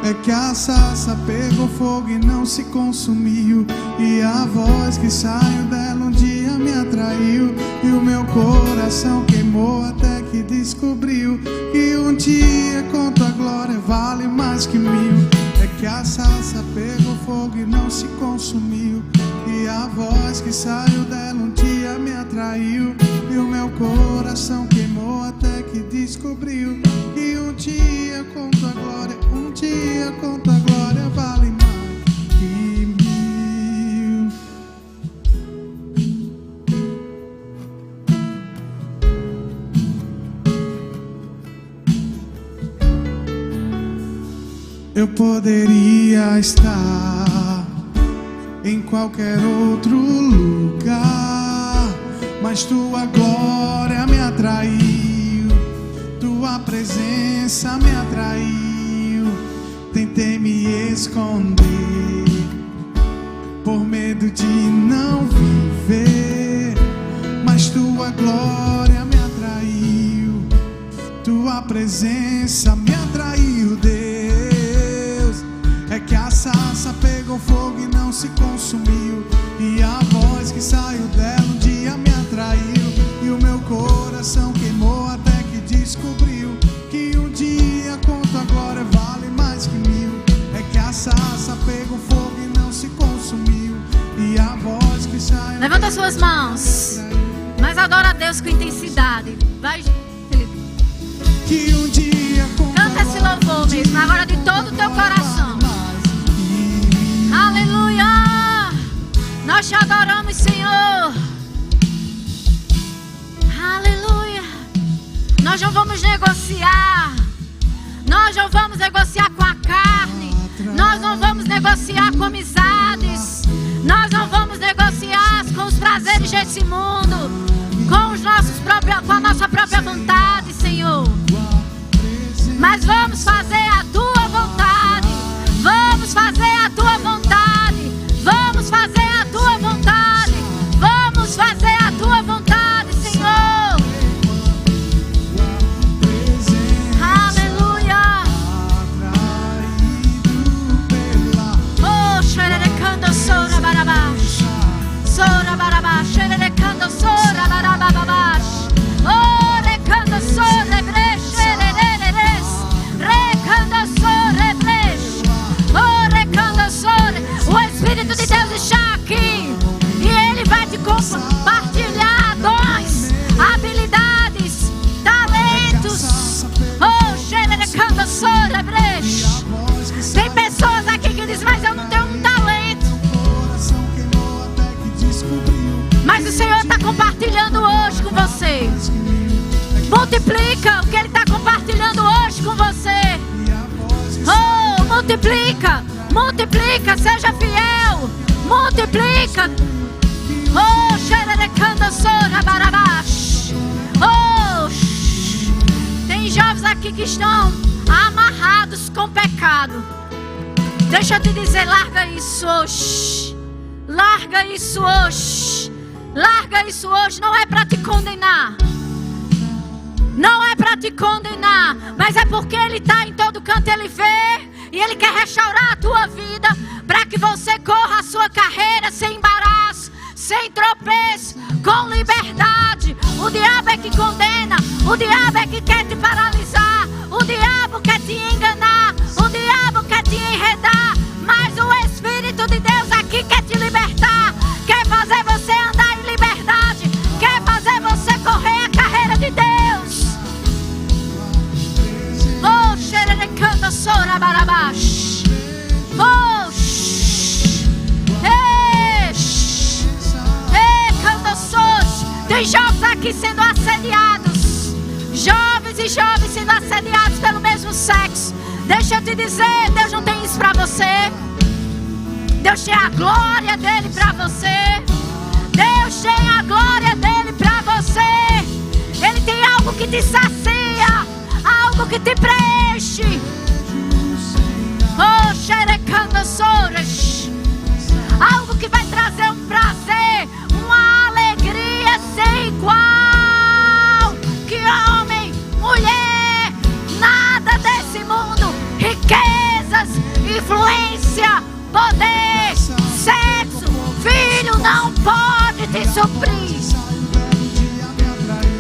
É que a sarça pegou fogo e não se consumiu, e a voz que saiu dela um dia me atraiu, e o meu coração queimou até que descobriu que um dia com tua glória vale mais que mil. É que a sarça pegou fogo e não se consumiu, e a voz que saiu dela um dia me atraiu, e o meu coração queimou até que descobriu que um dia com tua glória, um dia com tua glória vale mais que mil. Eu poderia estar em qualquer outro lugar, mas tua glória me atraiu, tua presença me atraiu. Tentei me esconder por medo de não viver, mas tua glória me atraiu, tua presença me atraiu, Deus. É que a sarça pegou fogo e não se consumiu, e a voz que saiu dela um dia me atraiu, e o meu coração queimou até que descobriu que um dia com tua glória vale mais que mil. É que a sarça pegou fogo e não se consumiu, e a voz que saiu... Levanta suas mãos, mas adora a Deus com intensidade. Vai, Felipe. Que um dia canta esse louvor mesmo, agora de todo o teu coração. Aleluia! Nós te adoramos, Senhor. Aleluia! Nós não vamos negociar. Nós não vamos negociar com a carne. Nós não vamos negociar com amizades. Nós não vamos negociar com os prazeres desse mundo, com a nossa própria vontade, Senhor. Mas vamos fazer a tua vontade. Vamos fazer a tua vontade. Vamos fazer a tua vontade. Vamos fazer a tua vontade, Senhor. Aleluia. Oh, xererecando sora barabash. Sora barabash, xererecando sora barababash. Oh, recando sora breche, rereres. Recando sora breche. Oh, recando sora. O Espírito de Deus está aqui. E Ele vai te compartilhar dons, habilidades, talentos. Oh, xererecando sora breche. Tem pessoas aqui que dizem, mas eu não tenho um talento. Mas o Senhor está compartilhando hoje com você. Multiplica o que Ele está compartilhando hoje com você. Oh, multiplica, multiplica, seja fiel. Multiplica. Oh, xererecanda sora barabash. Oh, tem jovens aqui que estão amarrados com pecado. Deixa eu te dizer, larga isso hoje. Larga isso hoje. Larga isso hoje. Não é para te condenar. Não é para te condenar, mas é porque Ele está em todo canto, Ele vê e Ele quer restaurar a tua vida para que você corra a sua carreira sem embaraço, sem tropeço, com liberdade. O diabo é que condena, o diabo é que quer te paralisar, o diabo quer te enganar, o diabo quer te enredar, mas o Espírito de Deus aqui quer te libertar, quer fazer você andar em liberdade, quer fazer você correr a carreira de Deus. Oh, xererecanda sora barabash. Oh, canta sós. Tem jovens aqui sendo assediados. Jovens e jovens sendo assediados pelo mesmo sexo. Deixa eu te dizer, Deus não tem isso pra você. Deus tem a glória dele pra você. Deus tem a glória dele pra você. Ele tem algo que te sacia, algo que te preenche. Oh, xerecanda soras. Algo que vai trazer um prazer, uma alegria sem igual. Que homem, mulher, nada desse mundo, riquezas, influência, poder, sexo, filho não pode te suprir.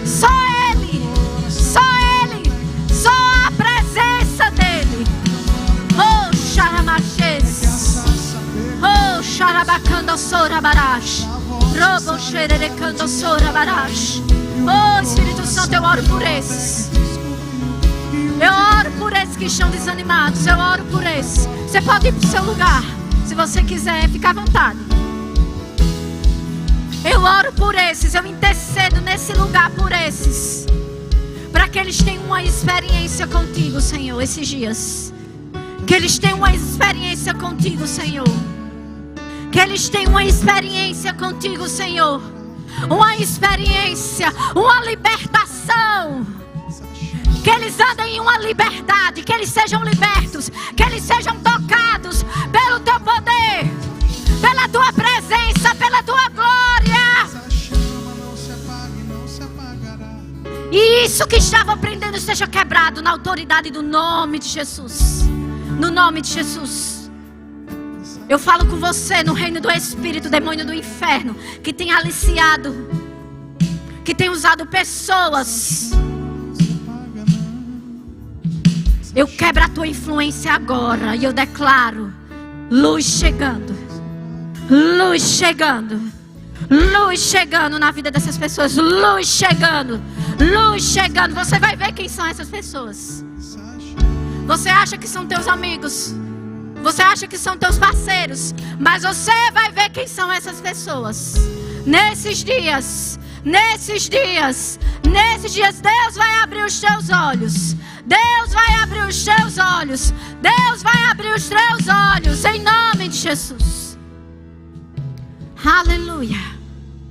Só Ele, só Ele, só a presença dEle. Oh, xaramaches. Oh, xarabacanda sorabarash. Robo xererecando sorabarash. Oh, Espírito Santo, eu oro por esses. Eu oro por esses que estão desanimados. Eu oro por esses. Você pode ir para o seu lugar. Se você quiser, fica à vontade. Eu oro por esses. Eu intercedo nesse lugar por esses. Para que eles tenham uma experiência contigo, Senhor, esses dias. Que eles tenham uma experiência contigo, Senhor. Que eles tenham uma experiência contigo, Senhor. Uma experiência, uma libertação. Que eles andem em uma liberdade, que eles sejam libertos, que eles sejam tocados pelo teu poder, pela tua presença, pela tua glória. Essa chama não se apaga e não se apagará. E isso que estava prendendo seja quebrado na autoridade do nome de Jesus. No nome de Jesus. Eu falo com você no reino do Espírito, demônio do inferno, que tem aliciado, que tem usado pessoas. Eu quebro a tua influência agora e eu declaro luz chegando. Luz chegando. Luz chegando na vida dessas pessoas. Luz chegando. Luz chegando. Você vai ver quem são essas pessoas. Você acha que são teus amigos. Você acha que são teus parceiros. Mas você vai ver quem são essas pessoas. Nesses dias. Nesses dias. Nesses dias Deus vai abrir os teus olhos. Deus vai abrir os teus olhos. Deus vai abrir os teus olhos. Em nome de Jesus. Aleluia.